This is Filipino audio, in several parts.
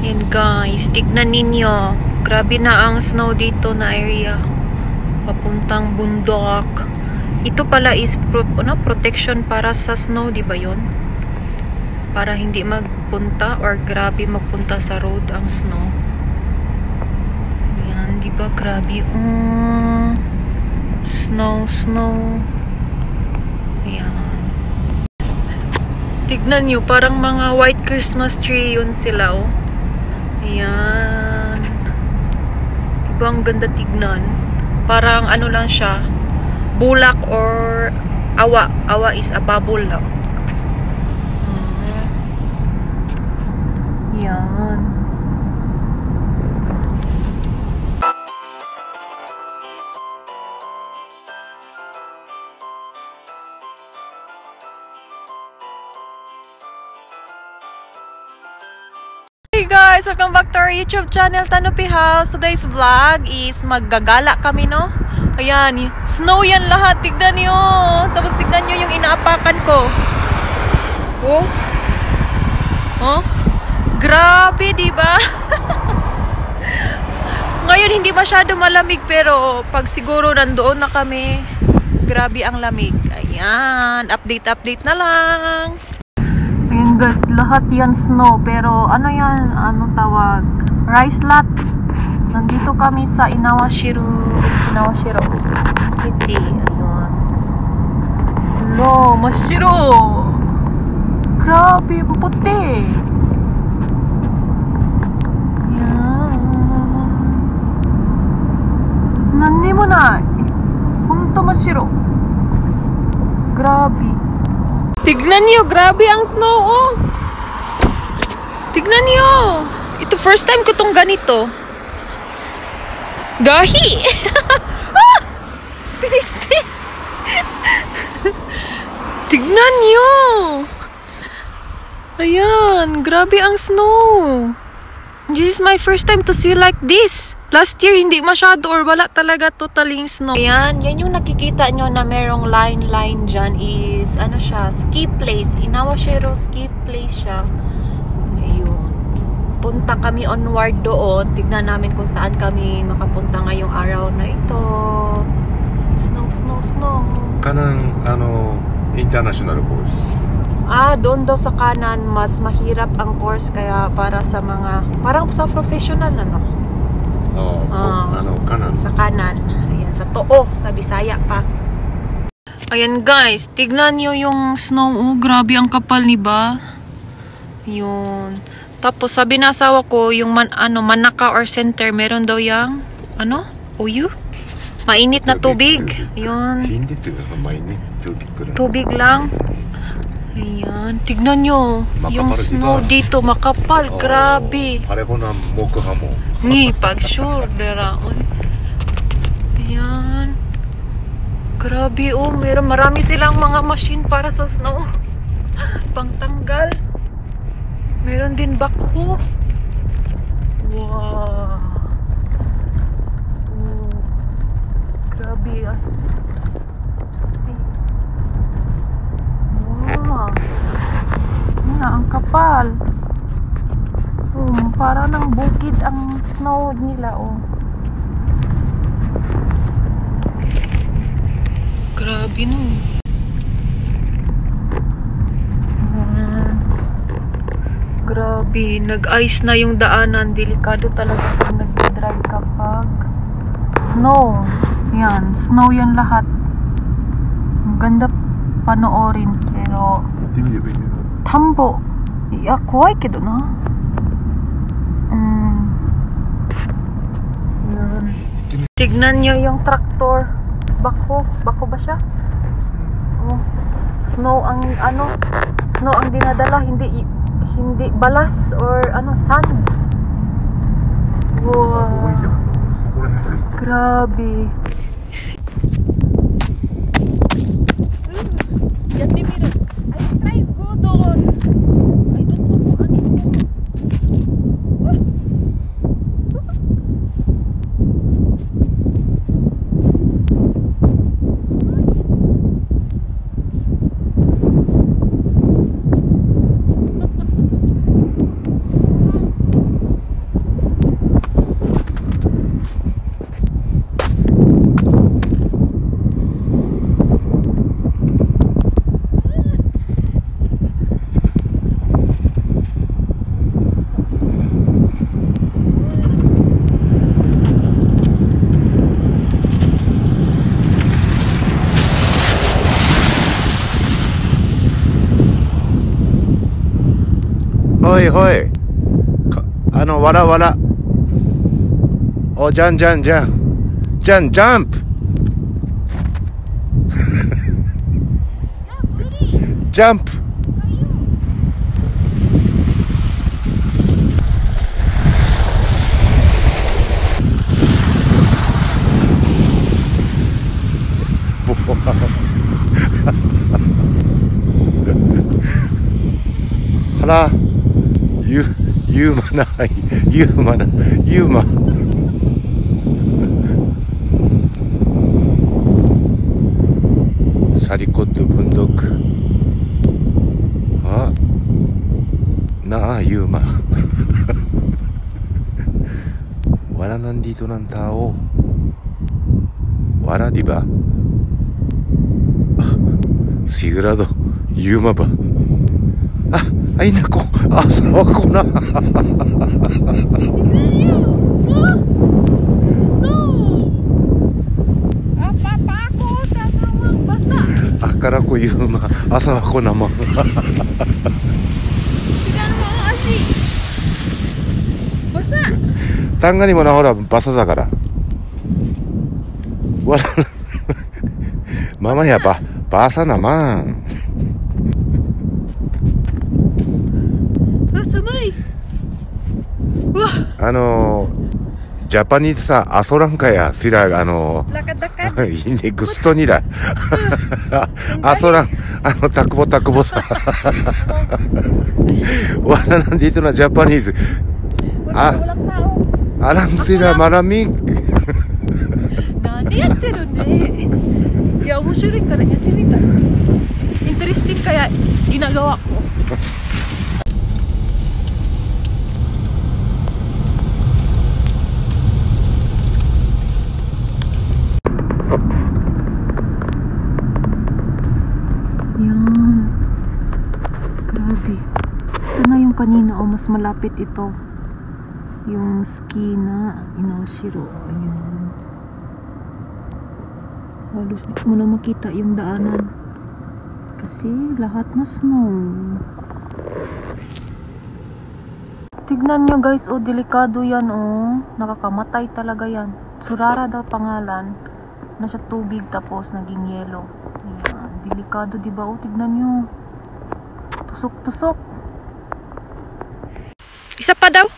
Yan guys, tignan ninyo. Grabe na ang snow dito na area. Papuntang bundok. Ito pala is protection para sa snow, di ba yun? Para hindi magpunta or grabe magpunta sa road ang snow. Yan, di ba grabe? Snow. Ayan. Tignan nyo, parang mga white Christmas tree yun sila, oh. Ayan. Diba ang ganda tignan? Parang ano lang siya, bulak or awa. Awa is a bubble lang. Yan. Hey guys! Welcome back to our YouTube channel, Tanupi House. Today's vlog is maggagala kami, no? Ayan, snow yan lahat. Tignan nyo. Tapos tignan nyo yung inaapakan ko. Oh? Grabe, diba? Ngayon hindi masyado malamig, pero pag siguro nandoon na kami, grabe ang lamig. Ayan, update na lang. Ayan guys, lahat yan snow. Pero ano yan? Anong tawag? Rice lot. Nandito kami sa Inawashiro City. Ayun. Hello, Mashiro! Grabe, puti! Ayan. Nani mo na? Punto Mashiro. Grabe. Tignan niyo, grabe ang snow, oh. Tignan niyo. Ito first time ko tong ganito. Gahi. Ah! Piniste. Tignan niyo. Ayan, grabe ang snow. This is my first time to see like this. Last year, hindi masyado or wala talaga totaling snow. Ayan, yan yung nakikita nyo na merong line dyan is, ano siya, ski place. Inawashiro ski place siya. Ayun. Punta kami onward doon. Tignan namin kung saan kami makapunta ngayong araw na ito. Snow. Kanang, international course. Doon daw sa kanan, mas mahirap ang course. Kaya para sa mga, parang sa professional, ano? Kanan. Sa kanan. Ayan, sa too. Sa Bisaya pa. Ayan guys, tignan nyo yung snow. Oh, grabe ang kapal, ba? Yun. Tapos sabi na asawa ko, yung Manaka or center, meron daw yung, Uyu? Mainit na tubig. Yun. Tubig lang. Ayan. Tignan nyo. Yung snow dito, makapal. Grabe. Pareho na mukha mo. Pag sure, deraon. Ayan. Grabe, oh. Marami silang mga machine para sa snow. Pangtanggal. Meron din backhoe. Wow. Oh. Grabe, ah. Wow. Ang kapal. Para ng bukid ang snow nila, oh. Grabe, no. Grabe, nag-ice na yung daanan. Delikado talaga kung nag-drive kapag snow. Yan, snow yan lahat. Ang ganda panoorin, pero tambo. Kuwai kedo na. Tignan nyo yung tractor. Bako ba siya? Oh, snow ang dinadala, hindi balas or sand. Wow. Grabe. Yan di mira. I try go doon. I don't know kung ano. ほい。わらわら。お、じゃんじゃんじゃん。ジャンプジャンプはら、ユーマ。Sarikot bundok. Yuma. Wala nandito ng tao. Wala, di ba? Sigurado, Yuma ba? Ay nako, asawa ko na. Akala ko Yuma, asawa ko naman. Basa. Tanggalin mo na, hora, basa da kara. Wala. Mamaya pa, basa naman. Samay. Japanese sa asoran kaya sila Lakad-lakad. hindi gusto nila. Asoran takbo sa. Wala nandito na Japanese. Walang tao. Alam sila malamig. Nani yatteru ne. Ya, omoshiroi kara yatte mita. Interesting kaya ginagawa ko. Kanina mas malapit ito yung ski na Inashiro. Ayun, halos di mo na makita yung daanan kasi lahat na snow. Tignan nyo guys, delikado yan. Nakakamatay talaga yan. Tsurara daw pangalan, nasa tubig tapos naging yelo. Ayan, delikado diba? Tignan nyo, tusok. Isa pa daw.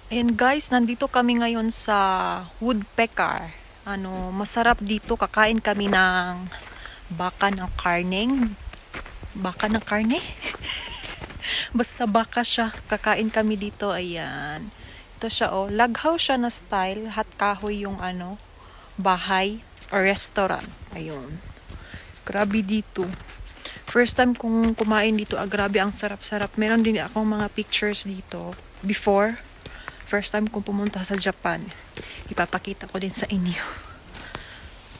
Ayan guys, nandito kami ngayon sa Woodpecker. Masarap dito. Kakain kami ng baka ng karne. Basta baka siya. Kakain kami dito. Ayan. Ito siya laghaw siya na style. Hat kahoy yung bahay or restaurant. Ayun. Grabe dito. First time kong kumain dito. Grabe, ang sarap-sarap. Meron din akong mga pictures dito. Before. First time kong pumunta sa Japan. Ipapakita ko din sa inyo.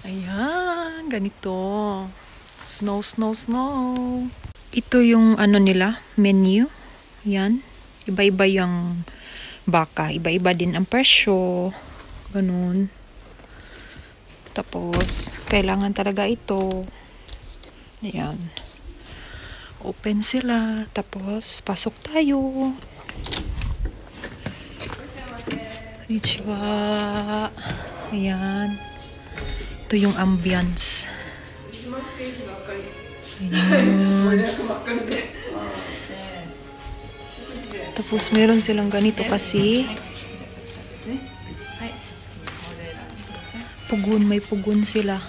Ayan. Ganito. Snow. Ito yung nila. Menu. Yan. Iba-iba yung baka. Iba-iba din ang presyo. Ganun. Tapos, kailangan talaga ito. Ayan. Open sila. Tapos, pasok tayo. Konnichiwa. Ayan. Ito yung ambience. Ayan. Tapos, meron silang ganito kasi. May pugon sila.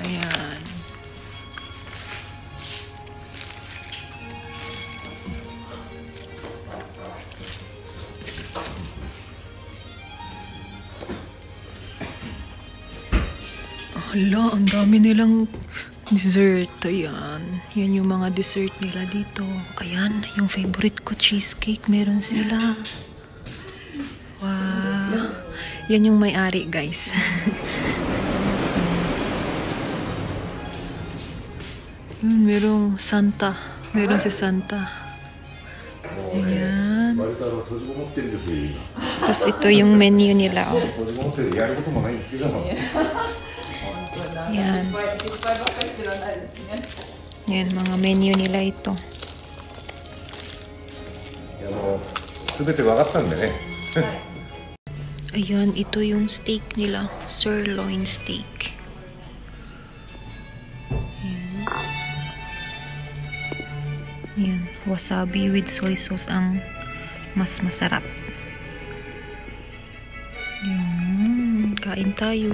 Ayan. Hala, ang dami nilang dessert. Ayan. Yan yung mga dessert nila dito. Ayan, yung favorite ko, cheesecake. Meron sila. Wow. Yan yung may-ari, guys. Yun, merong Santa. Meron si Santa. Ayan. Tapos ito yung menu nila. Oh. 個人ホテルやることもないんですけど Yan. Yan, mga menu nila ito. 全て分かったんでね Ayan, ito yung steak nila. Sirloin steak. Ayan. Ayan. Wasabi with soy sauce ang mas masarap. Ayan. Kain tayo.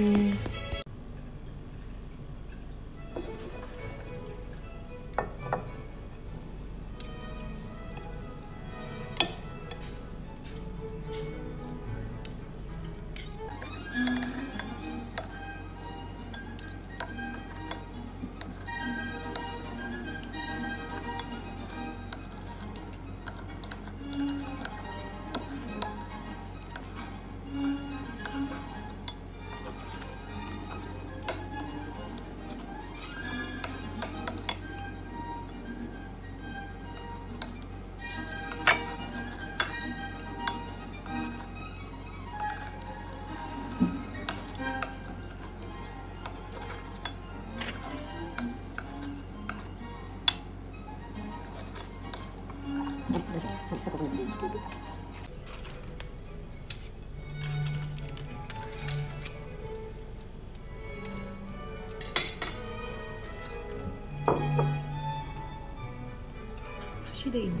Hashide ino?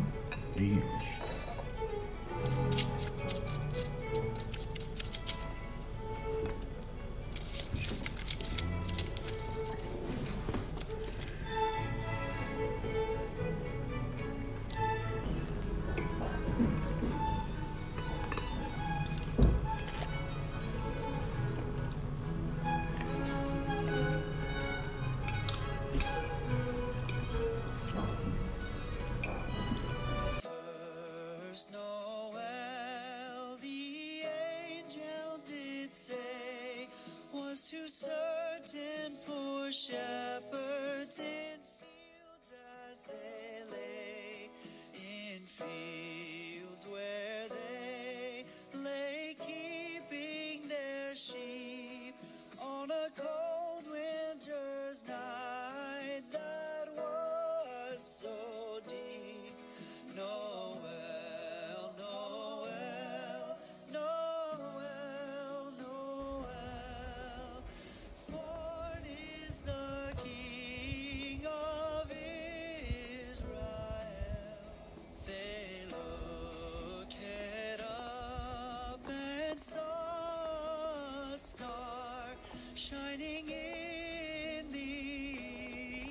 いいよ To certain poor shepherds in fields as they lay, in fields where they lay keeping their sheep on a cold winter's night that was so deep. Noel, Noel, Noel, Noel. Born is the King of Israel. They looked up and saw a star shining in the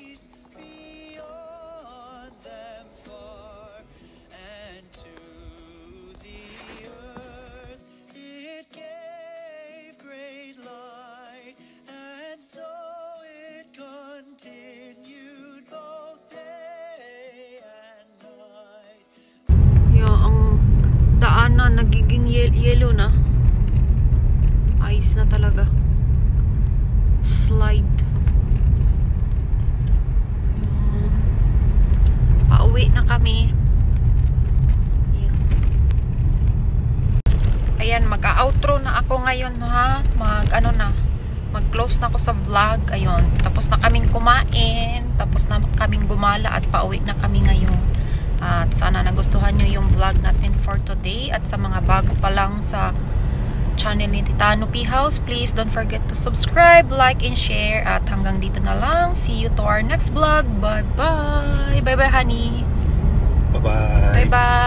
east beyond them far, and to the earth it gave great light, and so it continued both day and night. Yung ang daanan nagiging yellow na. Ice na talaga. Slide. Pauwi na kami. Ayan, mag-outro na ako ngayon, ha? Mag-close na ako sa vlog. Ayun, tapos na kaming kumain, tapos na kaming gumala at pauwi na kami ngayon. At sana nagustuhan nyo yung vlog natin for today. At sa mga bago pa lang sa channel ni Tita Nupi House, please don't forget to subscribe, like, and share. At hanggang dito na lang. See you to our next vlog. Bye-bye. Bye-bye, honey. Bye-bye. Bye-bye.